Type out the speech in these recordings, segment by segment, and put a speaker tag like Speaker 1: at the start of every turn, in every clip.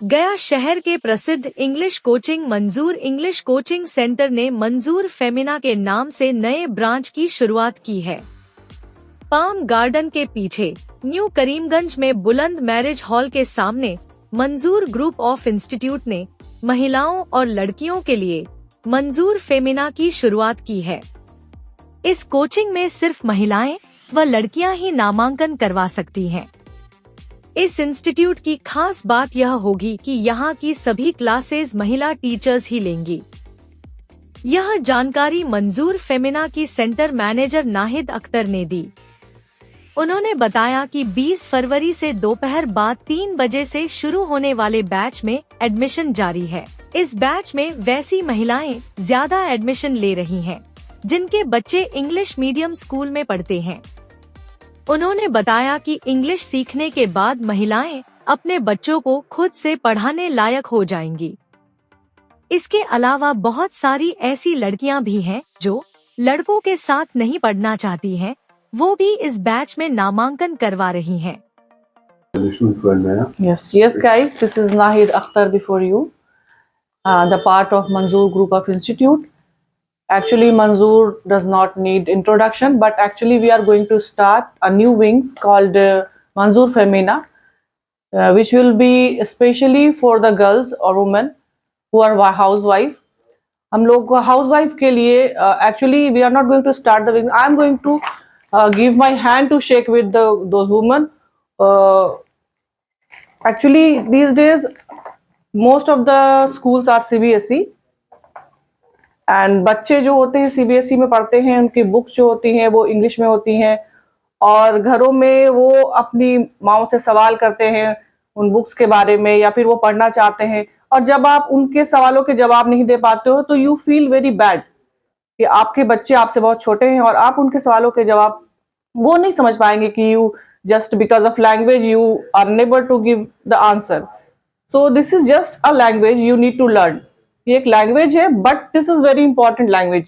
Speaker 1: गया शहर के प्रसिद्ध इंग्लिश कोचिंग मंजूर इंग्लिश कोचिंग सेंटर ने मंजूर फेमिना के नाम से नए ब्रांच की शुरुआत की है। पाम गार्डन के पीछे न्यू करीमगंज में बुलंद मैरिज हॉल के सामने मंजूर ग्रुप ऑफ इंस्टीट्यूट ने महिलाओं और लड़कियों के लिए मंजूर फेमिना की शुरुआत की है। इस कोचिंग में सिर्फ महिलाएं व लड़कियां ही नामांकन करवा सकती हैं। इस इंस्टीट्यूट की खास बात यह होगी कि यहाँ की सभी क्लासेस महिला टीचर्स ही लेंगी। यह जानकारी मंजूर फेमिना की सेंटर मैनेजर नाहिद अख्तर ने दी। उन्होंने बताया कि 20 फरवरी से दोपहर बाद 3 बजे से शुरू होने वाले बैच में एडमिशन जारी है। इस बैच में वैसी महिलाएं ज्यादा एडमिशन ले रही हैं, जिनके बच्चे इंग्लिश मीडियम स्कूल में पढ़ते हैं। उन्होंने बताया कि इंग्लिश सीखने के बाद महिलाएं अपने बच्चों को खुद से पढ़ाने लायक हो जाएंगी। इसके अलावा बहुत सारी ऐसी लड़कियां भी हैं जो लड़कों के साथ नहीं पढ़ना चाहती हैं, वो भी इस बैच में नामांकन करवा रही हैं।
Speaker 2: Yes guys, this is Nahid Akhtar before you, the part of Manzoor Group of Institute. Actually, Manzoor does not need introduction, but actually we are going to start a new wings called Manzoor Femina, which will be especially for the girls or women who are housewife. हम लोग housewife के लिए actually we are not going to start the wing. I am going to give my hand to shake with those women. Actually, these days most of the schools are CBSE. And बच्चे जो होते हैं CBSE में पढ़ते हैं, उनकी books जो होती हैं वो इंग्लिश में होती हैं और घरों में वो अपनी माओ से सवाल करते हैं उन बुक्स के बारे में, या फिर वो पढ़ना चाहते हैं, और जब आप उनके सवालों के जवाब नहीं दे पाते हो तो यू फील वेरी बैड कि आपके बच्चे आपसे बहुत छोटे हैं और आप उनके सवालों के जवाब वो नहीं समझ पाएंगे कि you just because of language you are unable to give the answer. So this is just a language you need to learn. ये एक लैंग्वेज है but this is very important language,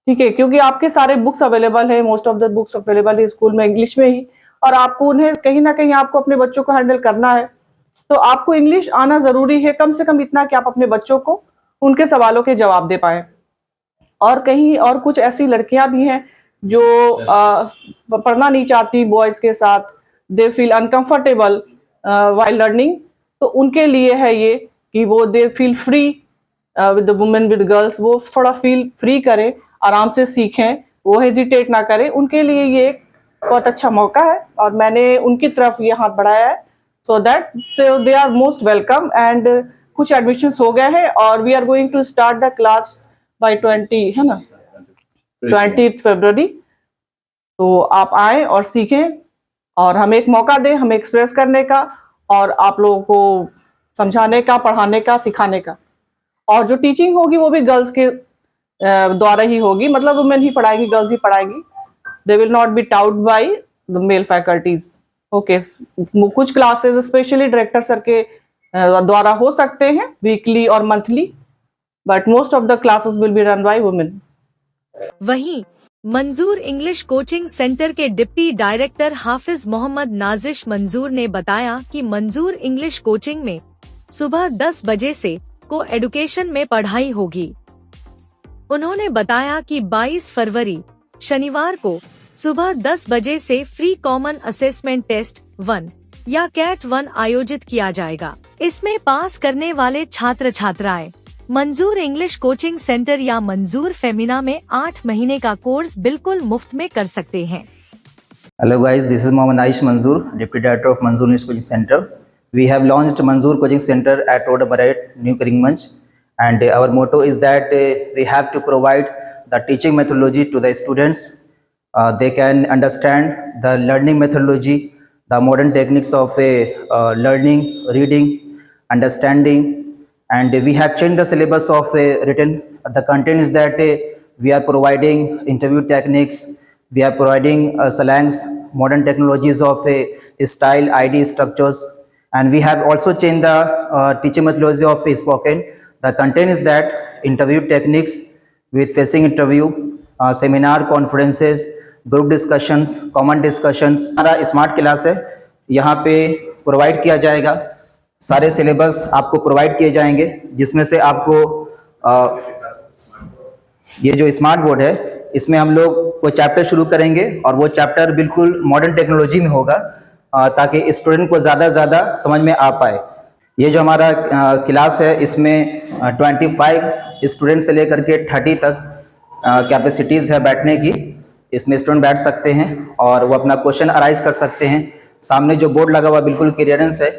Speaker 2: ठीक है, क्योंकि आपके सारे बुक्स अवेलेबल है, most of the books available है स्कूल में इंग्लिश में ही, और आपको उन्हें कहीं ना कहीं आपको अपने बच्चों को हैंडल करना है, तो आपको इंग्लिश आना जरूरी है, कम से कम इतना कि आप अपने बच्चों को उनके सवालों के जवाब दे पाए। और कहीं और कुछ ऐसी लड़कियां भी हैं जो पढ़ना नहीं चाहती बॉयज के साथ, they feel uncomfortable while learning, तो उनके लिए है ये कि वो they feel free with the women with girls, वो थोड़ा फील फ्री करें, आराम से सीखें, वो हेजिटेट ना करें, उनके लिए ये एक बहुत अच्छा मौका है और मैंने उनकी तरफ ये हाथ बढ़ाया है। So that they are most welcome and कुछ एडमिशन हो गए हैं और we are going to start the class by 20 है ना 20 फरवरी। तो आप आए और सीखें और हमें एक मौका दें, हमें एक्सप्रेस करने का और आप लोगों को समझाने का, पढ़ाने का, सिखाने का। और जो टीचिंग होगी वो भी गर्ल्स के द्वारा ही होगी, मतलब वुमेन ही पढ़ाएंगी, गर्ल्स ही पढ़ाएंगी। They will not be taught by the male faculties. Okay, कुछ क्लासेस स्पेशली डायरेक्टर सर के द्वारा हो सकते हैं वीकली और monthly, but most of the classes will be run by women.
Speaker 1: वहीं मंजूर इंग्लिश कोचिंग सेंटर के डिप्टी डायरेक्टर हाफिज मोहम्मद नाजिश मंजूर ने बताया कि मंजूर इंग्लिश कोचिंग में सुबह 10 बजे से को एडुकेशन में पढ़ाई होगी। उन्होंने बताया कि 22 फरवरी शनिवार को सुबह 10 बजे से फ्री कॉमन असेसमेंट टेस्ट 1 या कैट 1 आयोजित किया जाएगा। इसमें पास करने वाले छात्र छात्राएं मंजूर इंग्लिश कोचिंग सेंटर या मंजूर फेमिना में 8 महीने का कोर्स बिल्कुल मुफ्त में कर सकते हैं।
Speaker 3: Hello guys, this is Mohammad Aish Manzoor, deputy director of Manzoor English coaching centre. We have launched Manzoor Coaching Center at Road Barat, New Karimganj, and our motto is that we have to provide the teaching methodology to the students. They can understand the learning methodology, the modern techniques of learning, reading, understanding, and we have changed the syllabus of written. The content is that we are providing interview techniques, we are providing slangs, modern technologies of style, ID structures. And we have also changed the teaching methodology of spoken. The content is that interview techniques with facing interview, seminar, conferences, group discussions, common discussions. हमारा smart class है, यहाँ पे provide किया जाएगा सारे syllabus आपको provide किए जाएंगे, जिसमें से आपको ये जो स्मार्ट बोर्ड है, इसमें हम लोग कोई चैप्टर शुरू करेंगे और वो चैप्टर बिल्कुल मॉडर्न टेक्नोलॉजी में होगा, ताकि स्टूडेंट को ज़्यादा समझ में आ पाए। ये जो हमारा क्लास है, इसमें 25 स्टूडेंट से लेकर के 30 तक कैपेसिटीज़ है बैठने की। इसमें स्टूडेंट बैठ सकते हैं और वो अपना क्वेश्चन अराइज कर सकते हैं। सामने जो बोर्ड लगा हुआ बिल्कुल क्लियरेंस है,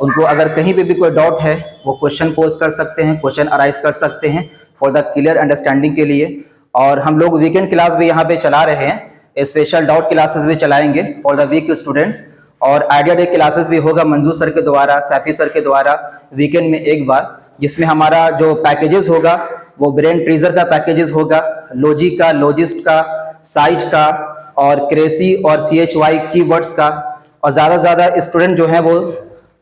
Speaker 3: उनको अगर कहीं पे भी कोई डाउट है वो क्वेश्चन पोज कर सकते हैं, क्वेश्चन अराइज कर सकते हैं फॉर द क्लियर अंडरस्टैंडिंग के लिए। और हम लोग वीकेंड क्लास भी यहाँ पे चला रहे हैं, स्पेशल डाउट क्लासेस भी चलाएंगे फॉर द वीक स्टूडेंट्स, और आइडिया डे क्लासेस भी होगा मंजूर सर के द्वारा, सैफी सर के द्वारा वीकेंड में एक बार, जिसमें हमारा जो पैकेजेस होगा वो ब्रेन ट्रीजर का पैकेजेस होगा, लॉजी का, लॉजिस्ट का, साइट का और क्रेसी और CHY कीवर्ड्स का। और ज़्यादा स्टूडेंट जो हैं वो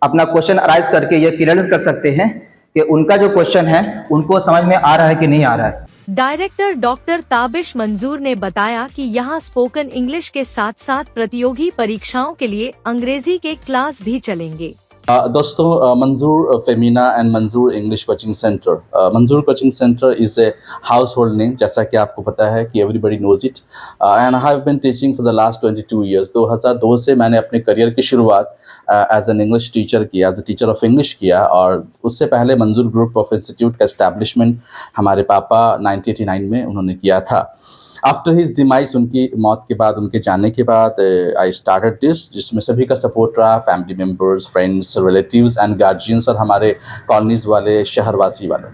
Speaker 3: अपना क्वेश्चन अराइज करके ये क्लियरेंस कर सकते हैं कि उनका जो क्वेश्चन है उनको समझ में आ रहा है कि नहीं आ रहा है।
Speaker 1: डायरेक्टर डॉक्टर ताबिश मंजूर ने बताया कि यहाँ स्पोकन इंग्लिश के साथ साथ प्रतियोगी परीक्षाओं के लिए अंग्रेजी के क्लास भी चलेंगे।
Speaker 4: दोस्तों, Manzoor Femina and Manzoor English coaching centre, Manzoor coaching centre is a household name, जैसा कि आपको पता है कि everybody knows it, and I have been teaching for the last 22 years. 2002 से मैंने अपने करियर की शुरुआत एज एन इंग्लिश टीचर की, as a teacher of English किया। और उससे पहले मंजूर ग्रुप ऑफ इंस्टीट्यूट का एस्टैब्लिशमेंट हमारे पापा 1989 में उन्होंने किया था। आफ्टर हिज डिमाइस, उनकी मौत के बाद, उनके जाने के बाद, आई स्टार्टेड दिस, जिसमें सभी का सपोर्ट रहा, family members, friends, relatives and guardians और हमारे कॉलोनीज वाले, शहरवासी वाले,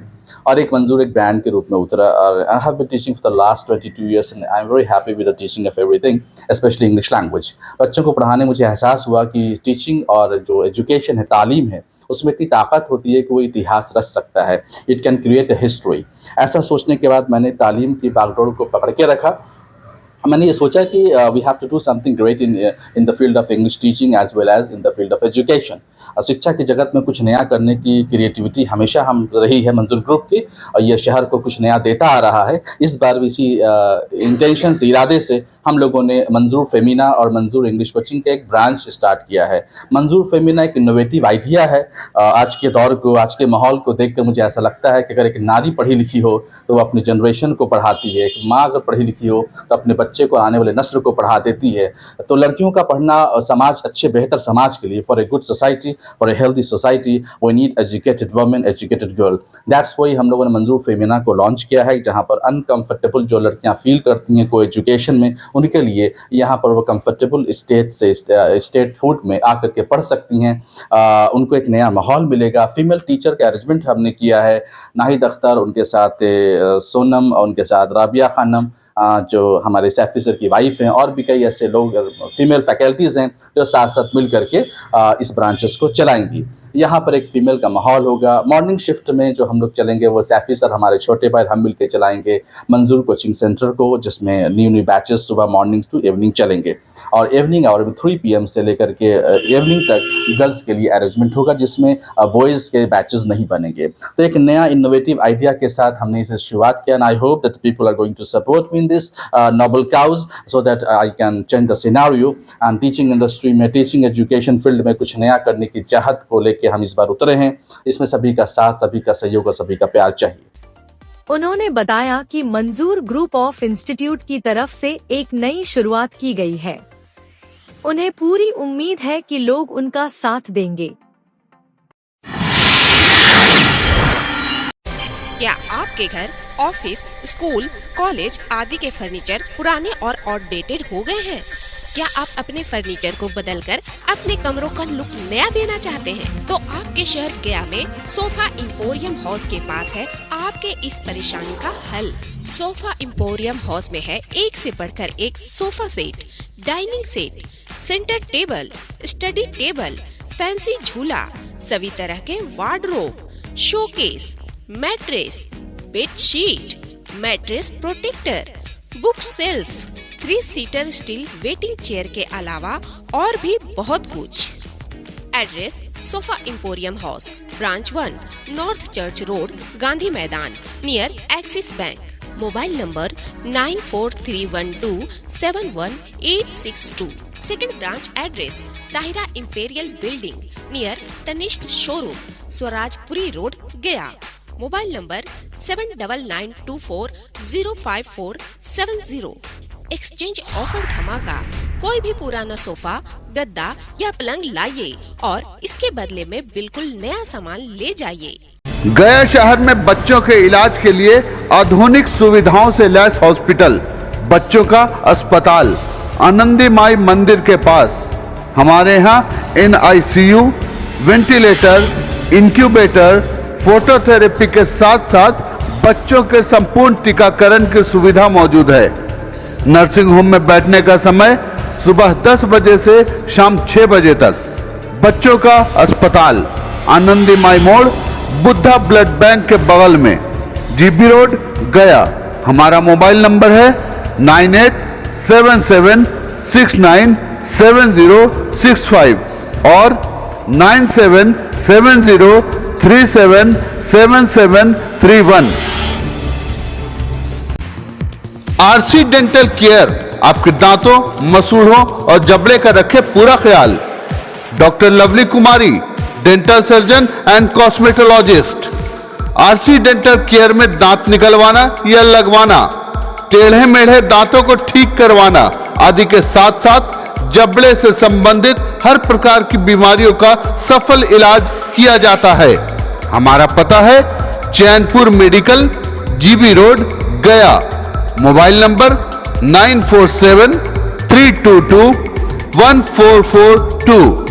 Speaker 4: और एक मंजूर एक ब्रांड के रूप में उतरा। और I have been teaching for the last 22 years and I am very happy with the teaching of everything, specially English language. बच्चों को पढ़ाने मुझे एहसास हुआ कि टीचिंग और जो एजुकेशन है, तालीम है, उसमें इतनी ताकत होती है कि वो इतिहास रच सकता है। It can create a history. ऐसा सोचने के बाद मैंने तालीम की बागडोर को पकड़ के रखा। मैंने ये सोचा कि we have to do something great in the field of English teaching as well as in the field of education. शिक्षा की जगत में कुछ नया करने की क्रिएटिविटी हमेशा हम रही है मंजूर ग्रुप की, और ये शहर को कुछ नया देता आ रहा है। इस बार भी इसी इंटेंशन से, इरादे से हम लोगों ने मंजूर फेमिना और मंजूर इंग्लिश कोचिंग का एक ब्रांच स्टार्ट किया है। मंजूर फेमिना एक इनोवेटिव आइडिया है। आज के दौर को, आज के माहौल को देखकर मुझे ऐसा लगता है कि अगर एक नारी पढ़ी लिखी हो तो वो अपनी जनरेशन को पढ़ाती है, एक माँ अगर पढ़ी लिखी हो तो अपने बच्चे को, आने वाले नस्ल को पढ़ा देती है। तो लड़कियों का पढ़ना समाज, अच्छे बेहतर समाज के लिए, for a good society, for a healthy society, we need educated women, educated girl. That's why हम लोगों ने मंजूर फेमिना को लॉन्च किया है, जहां पर अनकंफर्टेबल जो लड़कियां फील करती हैं को एजुकेशन में, उनके लिए यहाँ पर वो कंफर्टेबल स्टेट से स्टेटहुड में आकर के पढ़ सकती हैं। उनको एक नया माहौल मिलेगा। फीमेल टीचर का अरेंजमेंट हमने किया है, नाहिद अख्तर, उनके साथ सोनम और उनके साथ राबिया खानम, जो हमारे सैफी सर की वाइफ हैं, और भी कई ऐसे लोग, फीमेल फैकल्टीज़ हैं जो साथ साथ मिल करके इस ब्रांचेस को चलाएंगी। यहाँ पर एक फ़ीमेल का माहौल होगा। मॉर्निंग शिफ्ट में जो हम लोग चलेंगे वो सैफी सर, हमारे छोटे भाई, हम मिलकर चलाएंगे मंजूर कोचिंग सेंटर को, जिसमें न्यू बैचेस सुबह मॉर्निंग टू इवनिंग चलेंगे। और इवनिंग आवर में 3 PM से लेकर के इवनिंग तक गर्ल्स के लिए अरेंजमेंट होगा, जिसमें बॉयज़ के बैचेस नहीं बनेंगे। तो एक नया इनोवेटिव आइडिया के साथ हमने इसे शुरुआत किया, and I hope that people are going to support me in this noble cause, so that I can change the scenario. And teaching industry में, टीचिंग एजुकेशन फील्ड में कुछ नया करने की चाहत को लेकर हम इस बार उतरे हैं। इसमें सभी का साथ, सभी का सहयोग और सभी का प्यार चाहिए।
Speaker 1: उन्होंने बताया कि मंजूर ग्रुप ऑफ इंस्टीट्यूट की तरफ से एक नई शुरुआत की गई है। उन्हें पूरी उम्मीद है कि लोग उनका साथ देंगे।
Speaker 5: क्या आपके घर, ऑफिस, स्कूल, कॉलेज आदि के फर्नीचर पुराने और आउटडेटेड हो गए हैं? क्या आप अपने फर्नीचर को बदलकर अपने कमरों का लुक नया देना चाहते हैं? तो आपके शहर गया में सोफा एम्पोरियम हाउस के पास है आपके इस परेशानी का हल। सोफा एम्पोरियम हाउस में है एक से बढ़कर एक sofa set, dining set, centre table, study table, fancy झूला, सभी तरह के wardrobe, showcase, mattress, bedsheet, mattress protector, book shelf, 3 seater steel waiting chair के अलावा और भी बहुत कुछ। Address: sofa emporium house, branch 1, north church road, Gandhi Maidan, near Axis bank. Mobile number 9431271862। Second branch address Tahira imperial building near Tanishq showroom, Swarajpuri road, Gaya. Mobile number 7999240540। Exchange offer धमाका। कोई भी पुराना सोफा, गद्दा या पलंग लाइए और इसके बदले में बिल्कुल नया सामान ले जाइए।
Speaker 6: गया शहर में बच्चों के इलाज के लिए आधुनिक सुविधाओं से लैस हॉस्पिटल, बच्चों का अस्पताल आनंदी माई मंदिर के पास। हमारे यहाँ NICU, वेंटिलेटर, इंक्यूबेटर, फोटोथेरेपी के साथ साथ बच्चों के संपूर्ण टीकाकरण की सुविधा मौजूद है। नर्सिंग होम में बैठने का समय सुबह 10 बजे से शाम 6 बजे तक। बच्चों का अस्पताल आनंदी माई मोड़, बुद्धा ब्लड बैंक के बगल में, GB रोड, गया। हमारा मोबाइल नंबर है 9877697065 और 9770377731। RC डेंटल केयर आपके दांतों, मसूड़ों और जबड़े का रखे पूरा ख्याल। Doctor lovely Kumari, dental surgeon and cosmetologist. RC dental care में दांत निकलवाना या लगवाना, टेढ़े मेढ़े दांतों को ठीक करवाना आदि के साथ साथ जबड़े से संबंधित हर प्रकार की बीमारियों का सफल इलाज किया जाता है। हमारा पता है Chainpur medical, GB road, Gaya. Mobile number 9473221442।